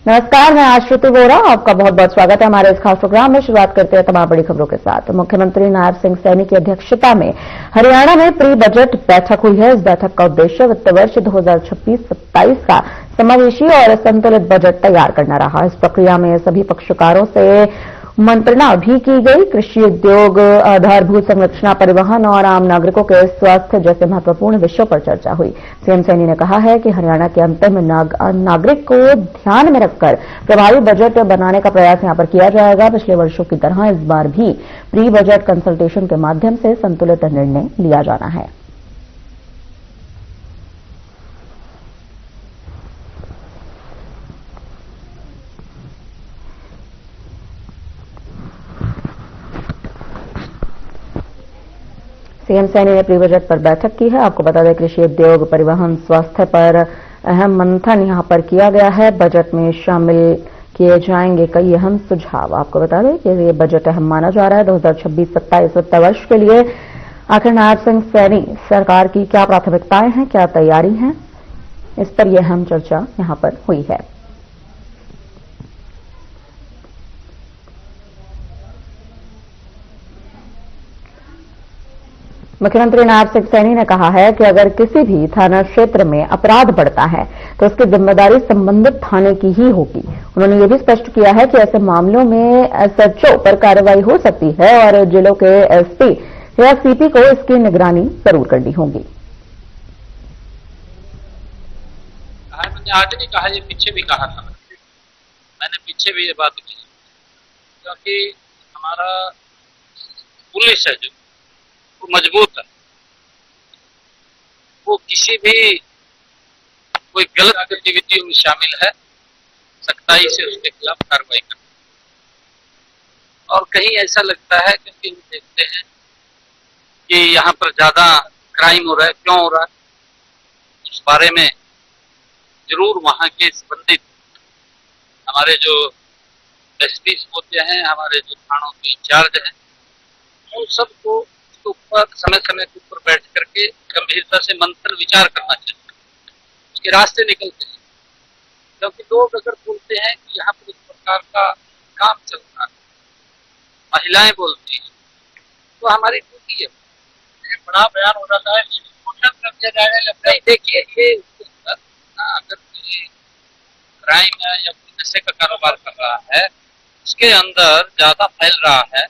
नमस्कार, मैं आश्रुति वोरा। आपका बहुत बहुत स्वागत है हमारे इस खास प्रोग्राम में। शुरुआत करते हैं तमाम बड़ी खबरों के साथ। मुख्यमंत्री नायब सिंह सैनी की अध्यक्षता में हरियाणा में प्री बजट बैठक हुई है। इस बैठक का उद्देश्य वित्त वर्ष 2026-27 का समावेशी और संतुलित बजट तैयार करना रहा। इस प्रक्रिया में सभी पक्षकारों से मंत्रणा भी की गई। कृषि, उद्योग, आधारभूत संरचना, परिवहन और आम नागरिकों के स्वास्थ्य जैसे महत्वपूर्ण विषयों पर चर्चा हुई। सीएम सैनी ने कहा है कि हरियाणा के अंतिम नागरिक को ध्यान में रखकर प्रभावी बजट बनाने का प्रयास यहां पर किया जाएगा। पिछले वर्षों की तरह इस बार भी प्री बजट कंसल्टेशन के माध्यम से संतुलित निर्णय लिया जाना है। सीएम सैनी ने प्री बजट पर बैठक की है। आपको बता दें, कृषि, उद्योग, परिवहन, स्वास्थ्य पर अहम मंथन यहां पर किया गया है। बजट में शामिल किए जाएंगे कई अहम सुझाव। आपको बता दें कि ये बजट अहम माना जा रहा है। 2026-27 वित्त वर्ष के लिए आखिर नायब सिंह सैनी सरकार की क्या प्राथमिकताएं हैं, क्या तैयारी है, इस पर यह अहम चर्चा यहां पर हुई है। मुख्यमंत्री नायब सिंह सैनी ने कहा है कि अगर किसी भी थाना क्षेत्र में अपराध बढ़ता है तो उसकी जिम्मेदारी संबंधित थाने की ही होगी। उन्होंने ये भी स्पष्ट किया है कि ऐसे मामलों में एसएचओ पर कार्रवाई हो सकती है और जिलों के एसपी या सीपी को इसकी निगरानी जरूर करनी होगी। मैंने आज नहीं कहा, ये पीछे भी कहा था। मैंने पीछे भी ये बात की, क्योंकि हमारा पुलिस है जो वो मजबूत है। वो किसी भी कोई गलत गतिविधियों में शामिल है, सख्ताई से उसके खिलाफ कार्रवाई करती है। और कहीं ऐसा लगता है, क्योंकि हम देखते हैं कि यहाँ पर ज्यादा क्राइम हो रहा है, क्यों हो रहा है, उस बारे में जरूर वहाँ के संबंधित हमारे जो एसपी होते हैं, हमारे जो थानों के इंचार्ज हैं, उन सबको ऊपर समय समय के ऊपर बैठ करके गंभीरता से मंथन विचार करना चाहिए। उसके रास्ते निकलते हैं, क्योंकि लोग अगर बोलते हैं कि यहाँ पर इस प्रकार का काम चल रहा है, महिलाएं बोलती हैं, तो हमारी ड्यूटी है। बड़ा बयान हो रहा है, घोषण कर दिया जाएगा, लगता है देखिए ये अगर कोई क्राइम है या कोई नशे का कारोबार कर रहा है, उसके अंदर ज्यादा फैल रहा है,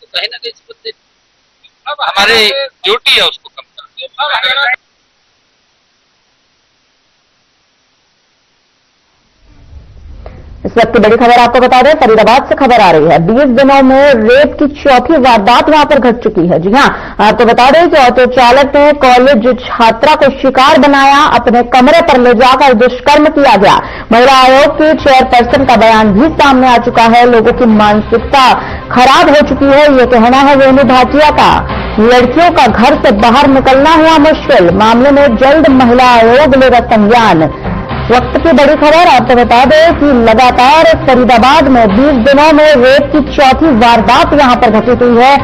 तो कहीं ना कहीं अब हमारी ड्यूटी है उसको कम करना। इस वक्त की बड़ी खबर आपको बता दें, फरीदाबाद से खबर आ रही है। 20 दिनों में रेप की चौथी वारदात वहां पर घट चुकी है। जी हां, आपको बता दें कि ऑटो चालक ने कॉलेज छात्रा को शिकार बनाया, अपने कमरे पर ले जाकर दुष्कर्म किया गया। महिला आयोग की चेयरपर्सन का बयान भी सामने आ चुका है। लोगों की मानसिकता खराब हो चुकी है, ये कहना है वेणु भाटिया का। लड़कियों का घर से बाहर निकलना हुआ मुश्किल। मामले में जल्द महिला आयोग लेगा संज्ञान। वक्त की बड़ी खबर आपको बता दें कि लगातार फरीदाबाद में 20 दिनों में रेप की चौथी वारदात यहां पर घटित हुई है।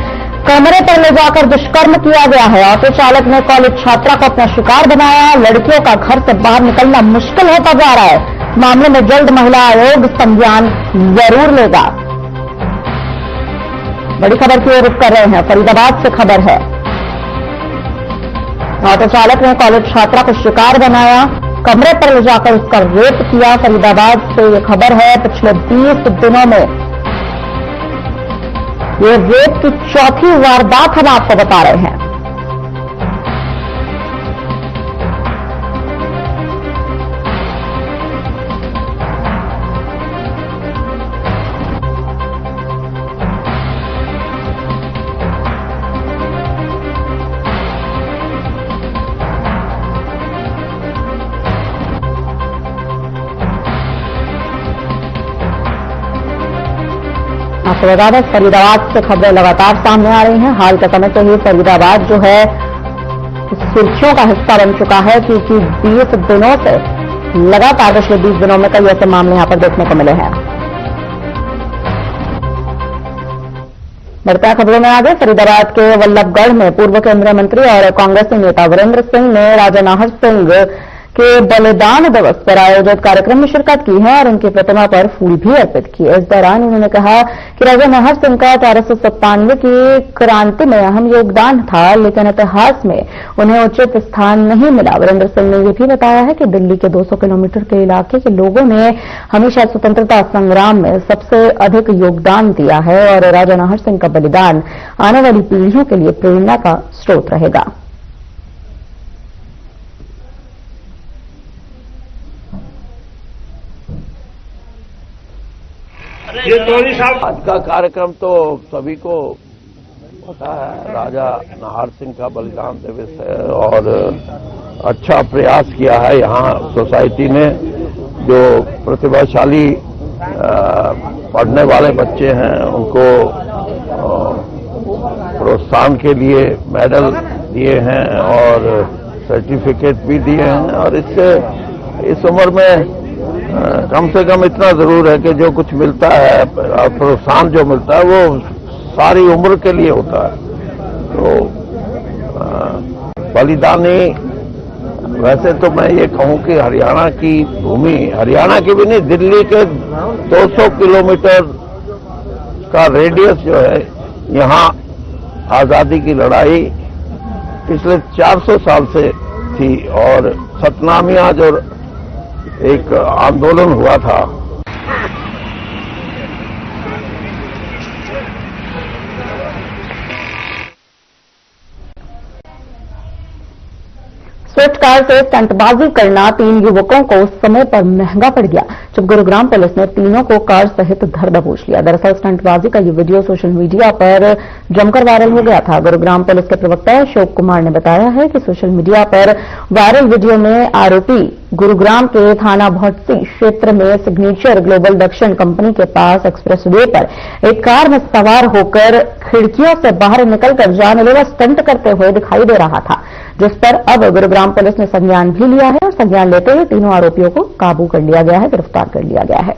कमरे पर ले जाकर दुष्कर्म किया गया है। ऑटो चालक ने कॉलेज छात्रा को अपना शिकार बनाया। लड़कियों का घर से बाहर निकलना मुश्किल होता जा रहा है। मामले में जल्द महिला आयोग संज्ञान जरूर लेगा। बड़ी खबर की ओर रुख कर रहे हैं, फरीदाबाद से खबर है। ऑटो चालक ने कॉलेज छात्रा को शिकार बनाया, कमरे पर ले जाकर उसका रेप किया। फरीदाबाद से ये खबर है। पिछले 20 दिनों में ये रेप की चौथी वारदात हम आपको बता रहे हैं। आपको बता दें, फरीदाबाद से खबरें लगातार सामने आ रही हैं। हाल के समय से ही फरीदाबाद जो है सुर्खियों का हिस्सा बन चुका है, क्योंकि 20 दिनों से लगातार पिछले 20 दिनों में कई ऐसे मामले यहां पर देखने को मिले हैं। बढ़ते हैं खबरों में आगे। फरीदाबाद के वल्लभगढ़ में पूर्व केंद्रीय मंत्री और कांग्रेसी नेता वीरेंद्र सिंह ने राजा नाहर सिंह के बलिदान दिवस पर आयोजित कार्यक्रम में शिरकत की है और उनकी प्रतिमा पर फूल भी अर्पित किए। इस दौरान उन्होंने कहा कि राजा नाहर सिंह का 1897 की क्रांति में अहम योगदान था, लेकिन इतिहास में उन्हें उचित स्थान नहीं मिला। वीरेंद्र सिंह ने यह भी बताया है कि दिल्ली के 200 किलोमीटर के इलाके के लोगों ने हमेशा स्वतंत्रता संग्राम में सबसे अधिक योगदान दिया है और राजा नाहर सिंह का बलिदान आने वाली पीढ़ियों के लिए प्रेरणा का स्रोत रहेगा। आज का कार्यक्रम तो सभी को पता है, राजा नाहर सिंह का बलिदान दिवस है और अच्छा प्रयास किया है यहाँ सोसाइटी ने। जो प्रतिभाशाली पढ़ने वाले बच्चे हैं उनको प्रोत्साहन के लिए मेडल दिए हैं और सर्टिफिकेट भी दिए हैं और इससे इस उम्र में कम से कम इतना जरूर है कि जो कुछ मिलता है, प्रोत्साहन जो मिलता है वो सारी उम्र के लिए होता है। तो बलिदानी, वैसे तो मैं ये कहूं कि हरियाणा की भूमि, हरियाणा की भी नहीं, दिल्ली के 200 किलोमीटर का रेडियस जो है, यहाँ आजादी की लड़ाई पिछले 400 साल से थी और सतनामियां जो एक आंदोलन हुआ था। स्विफ्ट कार से स्टंटबाजी करना 3 युवकों को उस समय पर महंगा पड़ गया जब गुरुग्राम पुलिस ने तीनों को कार सहित धर दबोच लिया। दरअसल स्टंटबाजी का ये वीडियो सोशल मीडिया पर जमकर वायरल हो गया था। गुरुग्राम पुलिस के प्रवक्ता अशोक कुमार ने बताया है कि सोशल मीडिया पर वायरल वीडियो में आरोपी गुरुग्राम के थाना भटसी क्षेत्र में सिग्नेचर ग्लोबल दक्षिण कंपनी के पास एक्सप्रेस वे पर एक कार में सवार होकर खिड़कियों से बाहर निकलकर जानलेवा स्टंट करते हुए दिखाई दे रहा था, जिस पर अब गुरुग्राम पुलिस ने संज्ञान भी लिया है और संज्ञान लेते हुए तीनों आरोपियों को काबू कर लिया गया है, गिरफ्तार कर लिया गया है।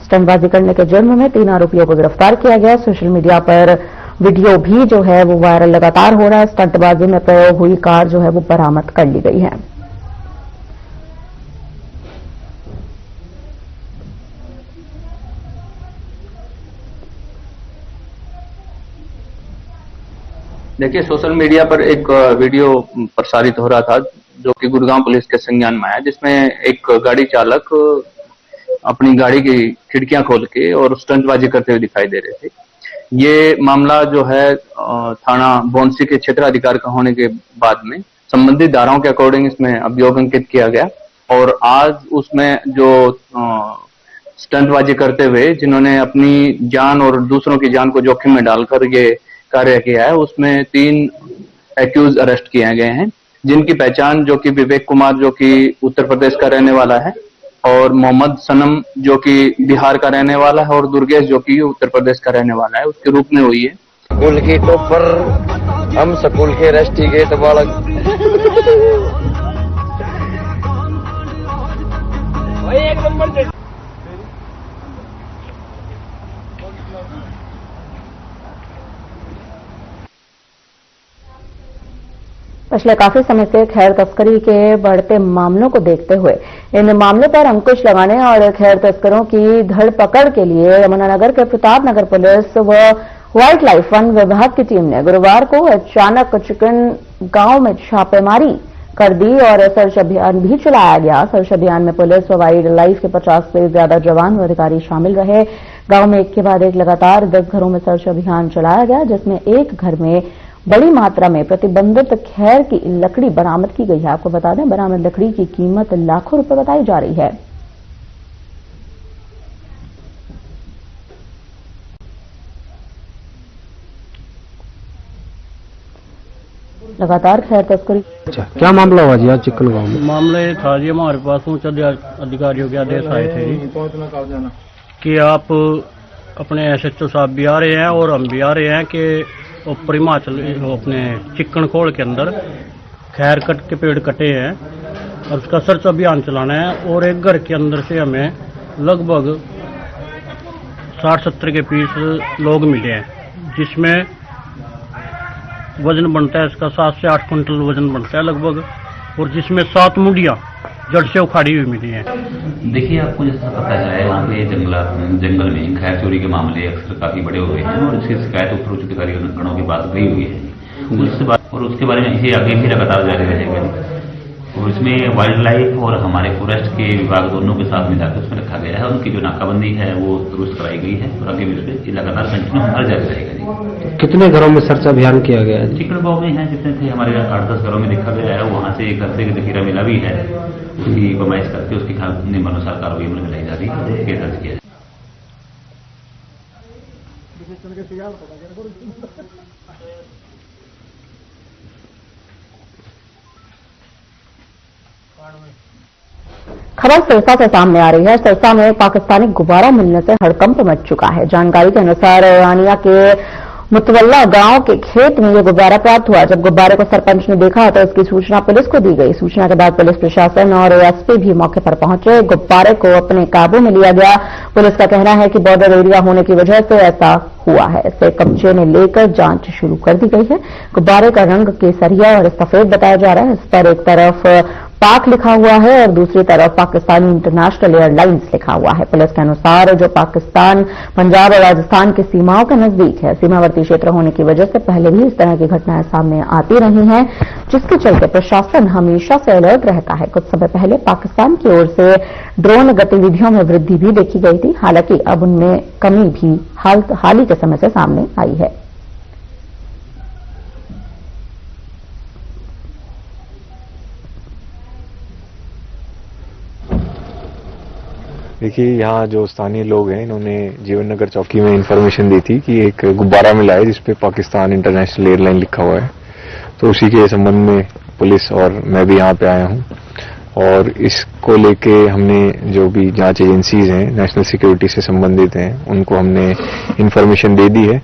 स्टंटबाजी करने के जुर्म में 3 आरोपियों को गिरफ्तार किया गया। सोशल मीडिया पर वीडियो भी जो है वो वायरल लगातार हो रहा है। स्टंटबाजी में प्रयोग हुई कार जो है वो बरामद कर ली गई है। देखिए, सोशल मीडिया पर एक वीडियो प्रसारित हो रहा था जो कि गुरुग्राम पुलिस के संज्ञान में आया, जिसमें एक गाड़ी चालक अपनी गाड़ी की खिड़कियां खोल के और स्टंटबाजी करते हुए दिखाई दे रहे थे। ये मामला जो है थाना बोनसी के क्षेत्राधिकार का होने के बाद में संबंधित धाराओं के अकॉर्डिंग इसमें अभियोग अंकित किया गया और आज उसमें जो स्टंटबाजी करते हुए जिन्होंने अपनी जान और दूसरों की जान को जोखिम में डालकर ये कार्य किया है, उसमें 3 एक्यूज अरेस्ट किए गए हैं, जिनकी पहचान जो कि विवेक कुमार जो कि उत्तर प्रदेश का रहने वाला है और मोहम्मद सनम जो कि बिहार का रहने वाला है और दुर्गेश जो कि उत्तर प्रदेश का रहने वाला है, उसके रूप में हुई है। स्कूल की टॉपर, हम स्कूल के रेस्टिगेट बालक। एक नंबर पिछले काफी समय से खैर तस्करी के बढ़ते मामलों को देखते हुए इन मामले पर अंकुश लगाने और खैर तस्करों की धरपकड़ के लिए यमुनानगर के प्रताप नगर पुलिस व वाइल्ड लाइफ वन विभाग की टीम ने गुरुवार को अचानक चिकन गांव में छापेमारी कर दी और सर्च अभियान भी चलाया गया। सर्च अभियान में पुलिस व वाइल्ड लाइफ के 50 से ज्यादा जवान व अधिकारी शामिल रहे। गांव में एक के बाद एक लगातार 10 घरों में सर्च अभियान चलाया गया, जिसमें एक घर में बड़ी मात्रा में प्रतिबंधित खैर की लकड़ी बरामद की गई है। आपको बता दें, बरामद लकड़ी की कीमत लाखों रुपए बताई जा रही है। लगातार खैर तस्करी। अच्छा, क्या मामला हुआ जी आज चिकन गांव में? मामला ये था जी, हमारे पास उच्च अधिकारियों के आदेश आए थे जी कि आप अपने SHO साहब भी आ रहे हैं और हम भी आ रहे हैं कि ऊपर हिमाचल अपने चिकन खोल के अंदर खैर कट के पेड़ कटे हैं और उसका सर्च अभियान चलाना है और एक घर के अंदर से हमें लगभग 60-70 के पीस लोग मिले हैं, जिसमें वजन बनता है इसका 7 से 8 कुंटल वजन बनता है लगभग, और जिसमें 7 मुंडियां जड़ से उखाड़ी हुई मिली हैं। देखिए, आपको जैसा पता है वहाँ पे जंगल में खैर चोरी के मामले अक्सर काफी बड़े हुए हैं और इसकी शिकायत ऊपर उच्च अधिकारी गणों के पास गई हुई है। उसके बारे में इसे आगे भी लगातार जारी रहेगा और इसमें वाइल्ड लाइफ और हमारे फॉरेस्ट के विभाग दोनों के साथ मिलाकर उसमें रखा गया है। उनकी जो नाकाबंदी है वो दुरुस्त कराई गई है और आगे भी उसमें लगातार कंटिन्यू हर जारी रहेगा जी। कितने घरों में सर्च अभियान किया गया है? चिकन गाँव में है जितने थे हमारे 8-10 घरों में देखा गया है। वहाँ से एक घर से जखीरा मिला भी है, उसकी पैमाइश करके उसकी नियमानुसार कार्रवाई में लाई जा रही है, केस दर्ज किया है। खबर सिरसा से सामने आ रही है। सिरसा में पाकिस्तानी गुब्बारा मिलने से हड़कंप मच चुका है। जानकारी के अनुसार रानिया के मुतवल्ला गांव के खेत में यह गुब्बारा प्राप्त हुआ। जब गुब्बारे को सरपंच ने देखा तो इसकी सूचना पुलिस को दी गई। सूचना के बाद पुलिस प्रशासन और एसपी भी मौके पर पहुंचे। गुब्बारे को अपने काबू में लिया गया। पुलिस का कहना है कि बॉर्डर एरिया होने की वजह से ऐसा हुआ है। इसे कब्जे में लेकर जांच शुरू कर दी गई है। गुब्बारे का रंग केसरिया और सफेद बताया जा रहा है। इस पर एक तरफ पाक लिखा हुआ है और दूसरी तरफ पाकिस्तानी इंटरनेशनल एयरलाइंस लिखा हुआ है। पुलिस के अनुसार जो पाकिस्तान, पंजाब और राजस्थान की सीमाओं के नजदीक है, सीमावर्ती क्षेत्र होने की वजह से पहले भी इस तरह की घटनाएं सामने आती रही हैं, जिसके चलते प्रशासन हमेशा से अलर्ट रहता है। कुछ समय पहले पाकिस्तान की ओर से ड्रोन गतिविधियों में वृद्धि भी देखी गई थी, हालांकि अब उनमें कमी भी हाल ही के समय से सामने आई है। देखिए, यहाँ जो स्थानीय लोग हैं इन्होंने जीवन नगर चौकी में इंफॉर्मेशन दी थी कि एक गुब्बारा मिला है जिसपे पाकिस्तान इंटरनेशनल एयरलाइन लिखा हुआ है। तो उसी के संबंध में पुलिस और मैं भी यहाँ पे आया हूँ और इसको लेके हमने जो भी जांच एजेंसीज हैं, नेशनल सिक्योरिटी से संबंधित हैं, उनको हमने इंफॉर्मेशन दे दी है।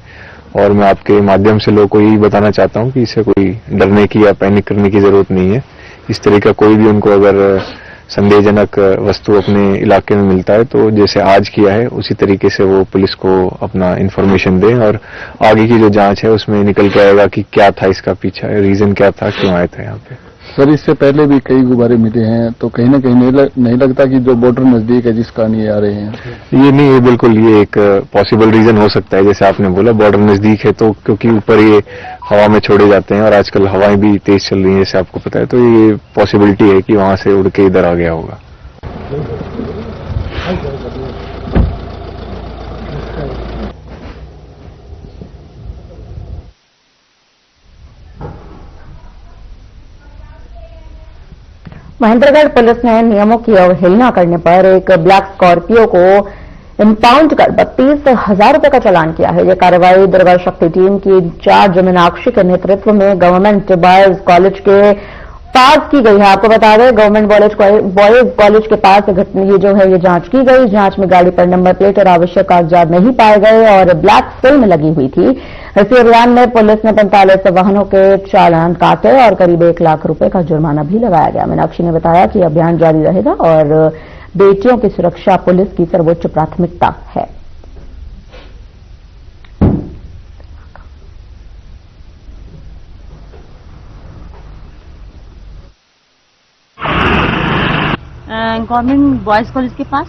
और मैं आपके माध्यम से लोगों को यही बताना चाहता हूँ कि इससे कोई डरने की या पैनिक करने की जरूरत नहीं है। इस तरह का कोई भी उनको अगर संदेहजनक वस्तु अपने इलाके में मिलता है तो जैसे आज किया है उसी तरीके से वो पुलिस को अपना इंफॉर्मेशन दें और आगे की जो जांच है उसमें निकल के आएगा कि क्या था इसका पीछा, रीजन क्या था, क्यों आए थे यहाँ पे। सर, इससे पहले भी कई गुब्बारे मिले हैं, तो कहीं ना कहीं नहीं लगता कि जो बॉर्डर नजदीक है जिस कारण ये आ रहे हैं? ये नहीं है, बिल्कुल ये एक पॉसिबल रीजन हो सकता है। जैसे आपने बोला बॉर्डर नजदीक है तो क्योंकि ऊपर ये हवा में छोड़े जाते हैं और आजकल हवाएं भी तेज चल रही हैं जैसे आपको पता है, तो ये पॉसिबिलिटी है कि वहां से उड़ के इधर आ गया होगा। महेंद्रगढ़ पुलिस ने नियमों की अवहेलना करने पर एक ब्लैक स्कॉर्पियो को इम्पाउंड कर 32,000 रुपए का चालान किया है। यह कार्रवाई दुर्गा शक्ति टीम की इंचार्ज मीनाक्षी के नेतृत्व में गवर्नमेंट बॉयज कॉलेज के पास की गई है। आपको बता दें, गवर्नमेंट बॉयज कॉलेज के पास ये जो है ये जांच की गई। जांच में गाड़ी पर नंबर प्लेट और आवश्यक कागजात नहीं पाए गए और ब्लैक फिल्म लगी हुई थी। इसी अभियान में पुलिस ने 45 वाहनों के चालान काटे और करीब 1 लाख रुपए का जुर्माना भी लगाया गया। मीनाक्षी ने बताया कि अभियान जारी रहेगा और बेटियों की सुरक्षा पुलिस की सर्वोच्च प्राथमिकता है। गवर्नमेंट बॉयज कॉलेज के पास,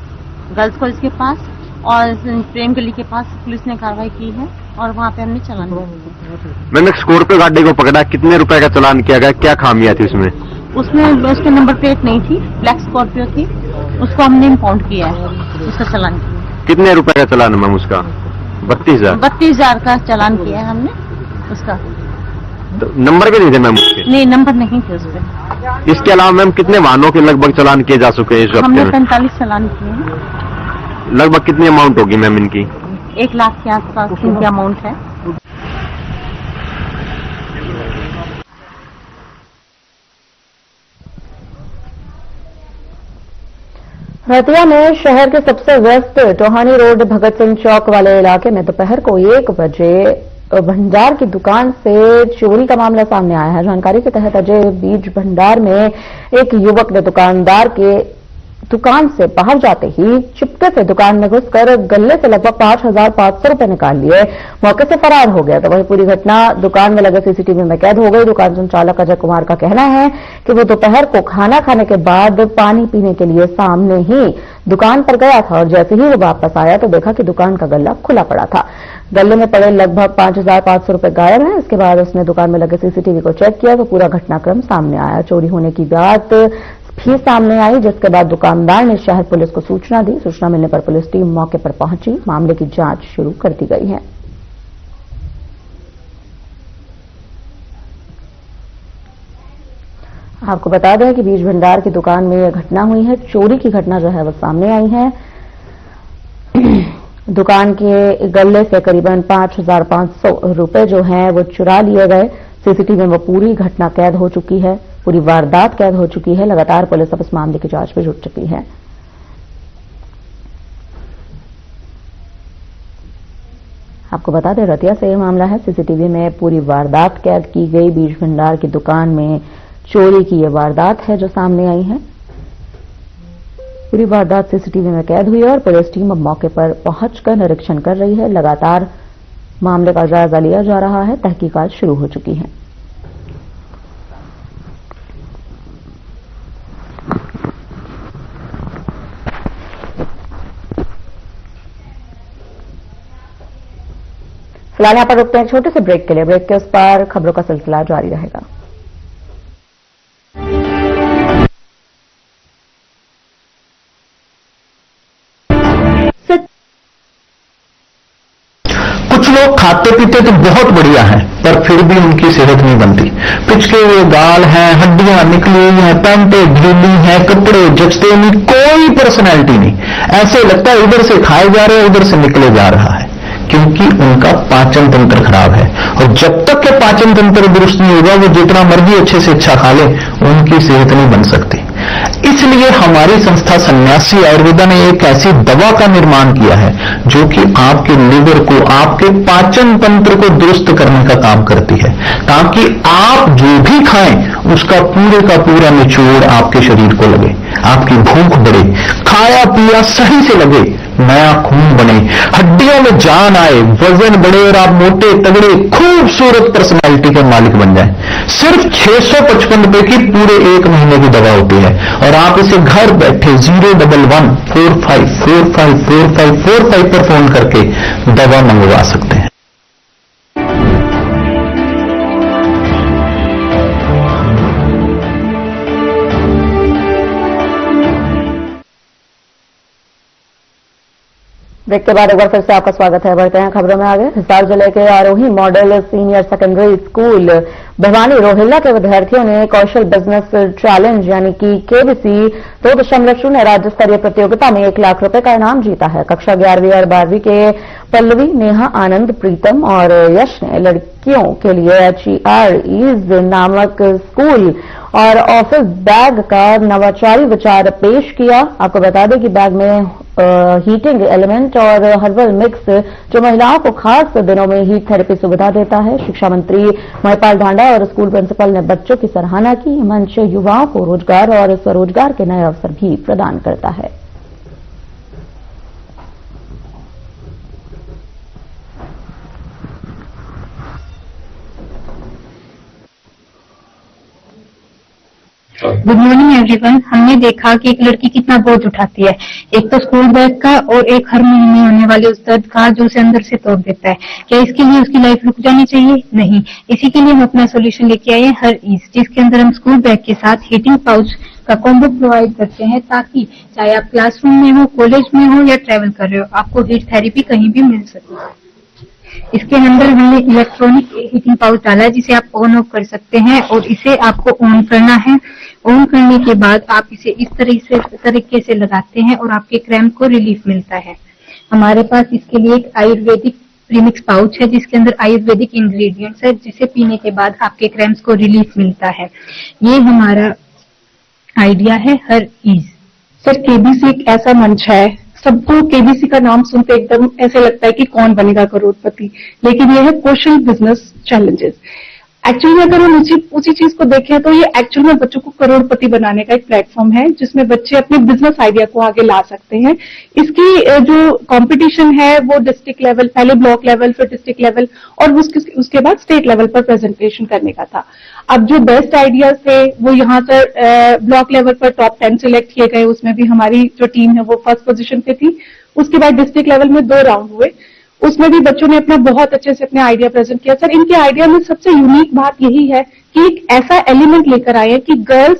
गर्ल्स कॉलेज के पास और प्रेम गली के पास पुलिस ने कार्रवाई की है और वहाँ पे हमने चालान किया। मैंने स्कॉर्पियो गाड़ी को पकड़ा, कितने रुपए का चालान किया गया, क्या खामियां थी उसमें? उसमें उसके नंबर प्लेट नहीं थी, ब्लैक स्कॉर्पियो थी, उसको हमने इम्पाउंड किया है, उसका चालान किया। कितने रुपए का चालान मैम उसका? 32,000 का चालान किया है हमने उसका। तो नंबर भी नहीं थे मैम उसके? नहीं, नंबर नहीं थे उसपे। इसके अलावा मैम कितने वाहनों के लगभग चालान किए जा चुके हैं इस हफ्ते में? हमने 45 चालान किए हैं। लगभग कितनी अमाउंट होगी मैम इनकी? 1 लाख के आसपास इनकी अमाउंट है। रतिया में शहर के सबसे व्यस्त टोहानी रोड भगत सिंह चौक वाले इलाके में दोपहर को 1 बजे भंडार की दुकान से चोरी का मामला सामने आया है। जानकारी के तहत अजय बीज भंडार में एक युवक ने दुकानदार के दुकान से बाहर जाते ही चुपके से दुकान में घुसकर गले से लगभग 5,500 रुपए निकाल लिए, मौके से फरार हो गया। तो वही पूरी घटना दुकान में लगे सीसीटीवी में कैद हो गई। दुकान संचालक अजय कुमार का कहना है कि वो दोपहर को खाना खाने के बाद पानी पीने के लिए सामने ही दुकान पर गया था और जैसे ही वो वापस आया तो देखा कि दुकान का गल्ला खुला पड़ा था। गले में पड़े लगभग 5,500 रुपए गायब हैं। इसके बाद उसने दुकान में लगे सीसीटीवी को चेक किया तो पूरा घटनाक्रम सामने आया। चोरी होने की बात भी सामने आई, जिसके बाद दुकानदार ने शहर पुलिस को सूचना दी। सूचना मिलने पर पुलिस टीम मौके पर पहुंची, मामले की जांच शुरू कर दी गई है। आपको बता दें कि बीज भंडार की दुकान में यह घटना हुई है। चोरी की घटना जो है वो सामने आई है। दुकान के गले से करीबन 5,500 रुपए जो हैं वो चुरा लिए गए। सीसीटीवी में पूरी घटना कैद हो चुकी है, पूरी वारदात कैद हो चुकी है। लगातार पुलिस अब इस मामले की जांच में जुट चुकी है। आपको बता दें रतिया से यह मामला है। सीसीटीवी में पूरी वारदात कैद की गई। बीज भंडार की दुकान में चोरी की यह वारदात है जो सामने आई है। पूरी वारदात सीसीटीवी में कैद हुई है और पुलिस टीम अब मौके पर पहुंचकर निरीक्षण कर रही है। लगातार मामले का जायजा लिया जा रहा है। तहकीकात शुरू हो चुकी है। फिलहाल यहां पर रुकते हैं छोटे से ब्रेक के लिए। ब्रेक के उस पार खबरों का सिलसिला जारी रहेगा। कुछ लोग खाते पीते तो बहुत बढ़िया हैं, पर फिर भी उनकी सेहत नहीं बनती। पिचके हुए गाल हैं, हड्डियां निकली हुई हैं, पैंटें ढीली हैं, कपड़े जचते नहीं, कोई पर्सनैलिटी नहीं। ऐसे लगता है इधर से खाए जा रहे हैं, उधर से निकले जा रहा है, क्योंकि उनका पाचन तंत्र खराब है। और जब तक के पाचन तंत्र दुरुस्त नहीं होगा, वो जितना मर्जी अच्छे से अच्छा खा ले, उनकी सेहत नहीं बन सकती। इसलिए हमारी संस्था सन्यासी आयुर्वेदा ने एक ऐसी दवा का निर्माण किया है जो कि आपके लिवर को, आपके पाचन तंत्र को दुरुस्त करने का काम करती है, ताकि आप जो भी खाएं उसका पूरे का पूरा निचोड़ आपके शरीर को लगे, आपकी भूख बढ़े, खाया पिया सही से लगे, नया खून बने, हड्डियों में जान आए, वजन बढ़े और आप मोटे तगड़े खूबसूरत पर्सनालिटी के मालिक बन जाएं। सिर्फ 655 रुपए की पूरे 1 महीने की दवा होती है और आप इसे घर बैठे 01145454545 पर फोन करके दवा मंगवा सकते हैं। ब्रेक के बाद एक बार फिर से आपका स्वागत है। बढ़ते हैं खबरों में आगे। हिसार जिले के Arohi model senior secondary school Bhiwani Rohilla के विद्यार्थियों ने कौशल बिजनेस चैलेंज यानी कि KBC 2.0 राज्य स्तरीय प्रतियोगिता में 1 लाख रुपए का इनाम जीता है। कक्षा 11वीं और 12वीं के पल्लवी, नेहा, आनंद, प्रीतम और यश ने लड़कियों के लिए HEREASE नामक स्कूल और ऑफिस बैग का नवाचारी विचार पेश किया। आपको बता दें कि बैग में हीटिंग एलिमेंट और हर्बल मिक्स जो महिलाओं को खास दिनों में हीट थेरेपी सुविधा देता है। शिक्षा मंत्री महिपाल ढांडा और स्कूल प्रिंसिपल ने बच्चों की सराहना की। मंच युवाओं को रोजगार और स्वरोजगार के नए अवसर भी प्रदान करता है। Good morning everyone. हमने देखा कि एक लड़की कितना बोझ उठाती है, एक तो स्कूल बैग का और एक हर महीने होने वाले उस दर्द का जो उसे अंदर से तोड़ देता है। क्या इसके लिए उसकी लाइफ रुक जानी चाहिए? नहीं। इसी के लिए हम अपना सोल्यूशन लेके आए हैं HEREASE, जिसके अंदर हम स्कूल बैग के साथ हीटिंग पाउच का कॉम्बो प्रोवाइड करते हैं, ताकि चाहे आप क्लासरूम में हो, कॉलेज में हो या ट्रेवल कर रहे हो, आपको हीट थेरेपी कहीं भी मिल सके। इसके अंदर हमने इलेक्ट्रॉनिक हीटिंग पाउच डाला है जिसे आप ऑन ऑफ कर सकते हैं और इसे आपको ऑन करना है। ऑन करने के बाद आप इसे इस तरीके से लगाते हैं और आपके क्रैम्प को रिलीफ मिलता है। हमारे पास इसके लिए एक आयुर्वेदिक प्रीमिक्स पाउच है जिसके अंदर आयुर्वेदिक इंग्रेडिएंट्स है, जिसे पीने के बाद आपके क्रैम्प्स को रिलीफ मिलता है। ये हमारा आइडिया है HEREASE। सर, KBC एक ऐसा मंच है, सबको KBC का नाम सुनते एकदम ऐसे लगता है कि कौन बनेगा करोड़पति, लेकिन यह है कौशल बिजनेस चैलेंजेस। एक्चुअली में अगर हम उसी चीज को देखें तो ये एक्चुअल में बच्चों को करोड़पति बनाने का एक प्लेटफॉर्म है जिसमें बच्चे अपने बिजनेस आइडिया को आगे ला सकते हैं। इसकी जो कंपटीशन है वो डिस्ट्रिक्ट लेवल, पहले ब्लॉक लेवल, फिर डिस्ट्रिक्ट लेवल और उसके बाद स्टेट लेवल पर प्रेजेंटेशन करने का था। अब जो बेस्ट आइडियाज थे वो यहाँ से ब्लॉक लेवल पर टॉप 10 सिलेक्ट किए गए, उसमें भी हमारी जो टीम है वो फर्स्ट पोजीशन पे थी। उसके बाद डिस्ट्रिक्ट लेवल में 2 राउंड हुए, उसमें भी बच्चों ने अपना बहुत अच्छे से अपने आइडिया प्रेजेंट किया। सर, इनके आइडिया में सबसे यूनिक बात यही है कि एक ऐसा एलिमेंट लेकर आए हैं कि गर्ल्स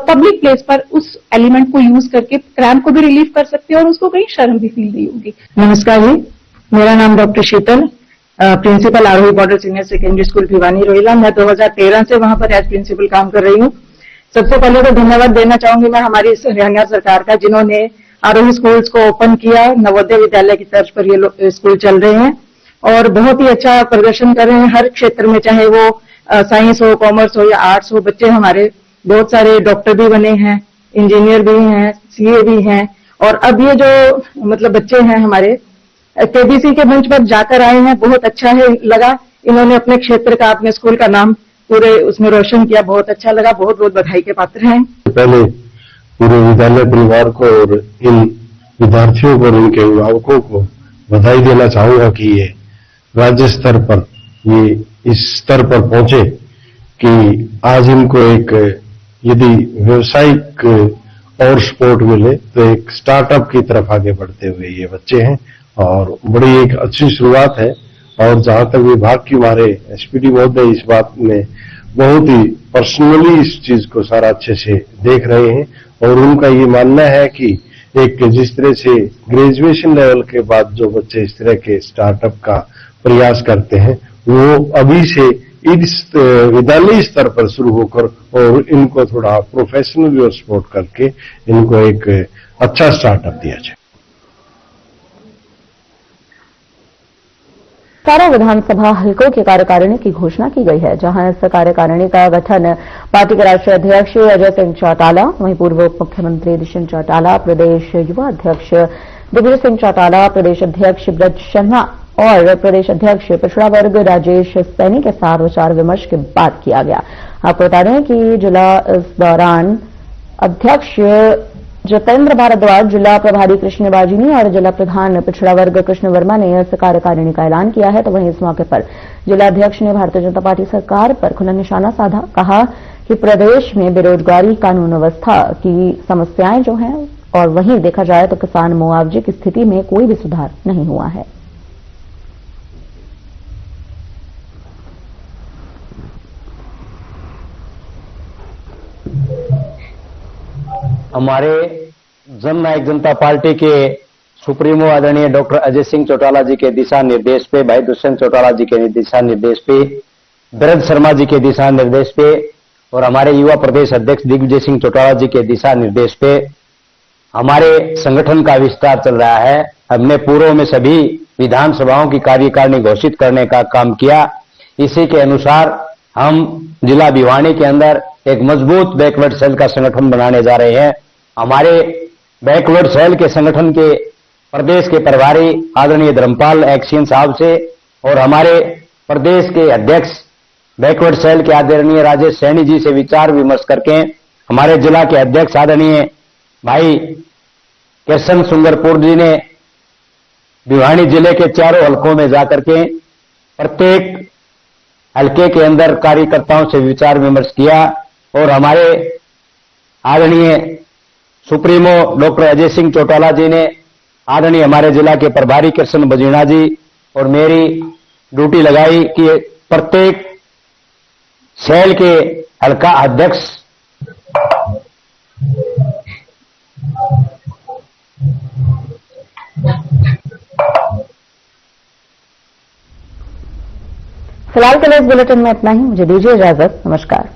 पब्लिक प्लेस पर उस एलिमेंट को यूज करके क्रैम को भी रिलीव कर सकते हैं और उसको कहीं शर्म भी फील नहीं होगी। नमस्कार जी, मेरा नाम doctor Sheetal, principal Arohi border senior secondary school Bhiwani Rohila. मैं 2013 से वहां पर एज प्रिंसिपल काम कर रही हूँ। सबसे पहले तो धन्यवाद देना चाहूंगी मैं हमारी हरियाणा सरकार का, जिन्होंने आरोही स्कूल्स को ओपन किया। नवोदय विद्यालय की तर्ज पर ये स्कूल चल रहे हैं और बहुत ही अच्छा प्रदर्शन कर रहे हैं हर क्षेत्र में, चाहे वो साइंस हो, कॉमर्स हो या आर्ट्स हो। बच्चे हमारे बहुत सारे डॉक्टर भी बने हैं, इंजीनियर भी हैं, सीए भी हैं। और अब ये जो मतलब बच्चे हैं हमारे केबीसी के मंच पर जाकर आए हैं, बहुत अच्छा है लगा। इन्होंने अपने क्षेत्र का, अपने स्कूल का नाम पूरे उसमें रोशन किया, बहुत अच्छा लगा। बहुत बहुत बधाई के पात्र हैं। पहले पूरे विद्यालय परिवार को और इन विद्यार्थियों को और इनके अभिभावकों को बधाई देना चाहूंगा कि ये राज्य स्तर पर ये इस स्तर पर पहुंचे कि आज इनको एक यदि व्यवसायिक और सपोर्ट मिले तो एक स्टार्टअप की तरफ आगे बढ़ते हुए ये बच्चे हैं और बड़ी एक अच्छी शुरुआत है। और जहां तक विभाग की हमारे एसपीडी महोदय इस बात में बहुत ही पर्सनली इस चीज को सारा अच्छे से देख रहे हैं और उनका ये मानना है कि एक जिस तरह से ग्रेजुएशन लेवल के बाद जो बच्चे इस तरह के स्टार्टअप का प्रयास करते हैं वो अभी से इस विद्यालय स्तर पर शुरू होकर और इनको थोड़ा प्रोफेशनली और सपोर्ट करके इनको एक अच्छा स्टार्टअप दिया जाए। सारा विधानसभा हलकों की कार्यकारिणी की घोषणा की गई है, जहां इस कार्यकारिणी का गठन पार्टी के राष्ट्रीय अध्यक्ष अजय सिंह चौटाला, वहीं पूर्व उप मुख्यमंत्री दुष्यंत चौटाला, प्रदेश युवा अध्यक्ष दिग्विजय सिंह चौटाला, प्रदेश अध्यक्ष ब्रज शर्मा और प्रदेश अध्यक्ष पिछड़ा वर्ग राजेश सैनी के साथ विचार विमर्श के बाद किया गया। आपको बता दें कि जिला इस दौरान अध्यक्ष जितेंद्र भारद्वाज, जिला प्रभारी कृष्ण बाजिनी और जिला प्रधान पिछड़ा वर्ग कृष्ण वर्मा ने इस कार्यकारिणी का ऐलान किया है। तो वहीं इस मौके पर जिला अध्यक्ष ने भारतीय जनता पार्टी सरकार पर खुला निशाना साधा, कहा कि प्रदेश में बेरोजगारी, कानून व्यवस्था की समस्याएं जो हैं और वहीं देखा जाए तो किसान मुआवजे की स्थिति में कोई भी सुधार नहीं हुआ है। हमारे जननायक जनता पार्टी के सुप्रीमो आदरणीय डॉक्टर अजय सिंह चौटाला जी के दिशा निर्देश पे, भाई दुष्यंत चौटाला जी के दिशा निर्देश पे, ब्रज शर्मा जी के दिशा निर्देश पे और हमारे युवा प्रदेश अध्यक्ष दिग्विजय सिंह चौटाला जी के दिशा निर्देश पे हमारे संगठन का विस्तार चल रहा है। हमने पूर्व में सभी विधानसभाओं की कार्यकारिणी घोषित करने का काम किया। इसी के अनुसार हम जिला भिवानी के अंदर एक मजबूत बैकवर्ड सेल का संगठन बनाने जा रहे हैं। हमारे बैकवर्ड सेल के संगठन के प्रदेश के प्रभारी आदरणीय धर्मपाल एक्सियन साहब से और हमारे प्रदेश के अध्यक्ष बैकवर्ड सेल के आदरणीय राजेश सैनी जी से विचार विमर्श करके हमारे जिला के अध्यक्ष आदरणीय भाई कृष्ण सुंदरपुर जी ने भिवानी जिले के चारों हलकों में जाकर के प्रत्येक हलके के अंदर कार्यकर्ताओं से विचार विमर्श किया और हमारे आदरणीय सुप्रीमो डॉक्टर अजय सिंह चौटाला जी ने, आदरणीय हमारे जिला के प्रभारी कृष्ण बजीना जी और मेरी ड्यूटी लगाई कि प्रत्येक सेल के हलका अध्यक्ष फिलहाल के लिए इस बुलेटिन में इतना ही। मुझे दीजिए इजाजत। नमस्कार।